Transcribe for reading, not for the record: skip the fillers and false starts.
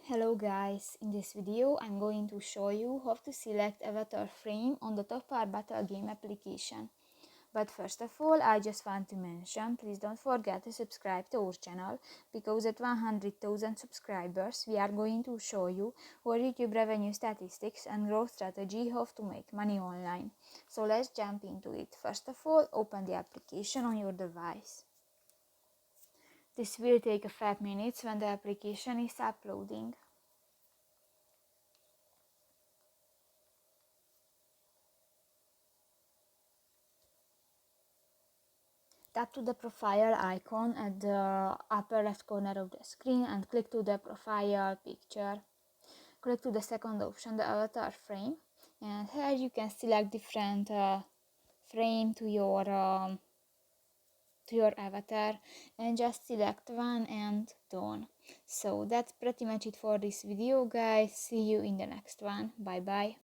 Hello guys, in this video I'm going to show you how to select avatar frame on the Top-R Battle Game application. But first of all, I just want to mention, please don't forget to subscribe to our channel, because at 100,000 subscribers we are going to show you our YouTube revenue statistics and growth strategy how to make money online. So let's jump into it. First of all, open the application on your device. This will take a 5 minutes when the application is uploading. Tap to the profile icon at the upper left corner of the screen and click to the profile picture. Click to the second option, the avatar frame, and here you can select different frame to your avatar, and just select one and done. So that's pretty much it for this video, guys. See you in the next one. Bye bye.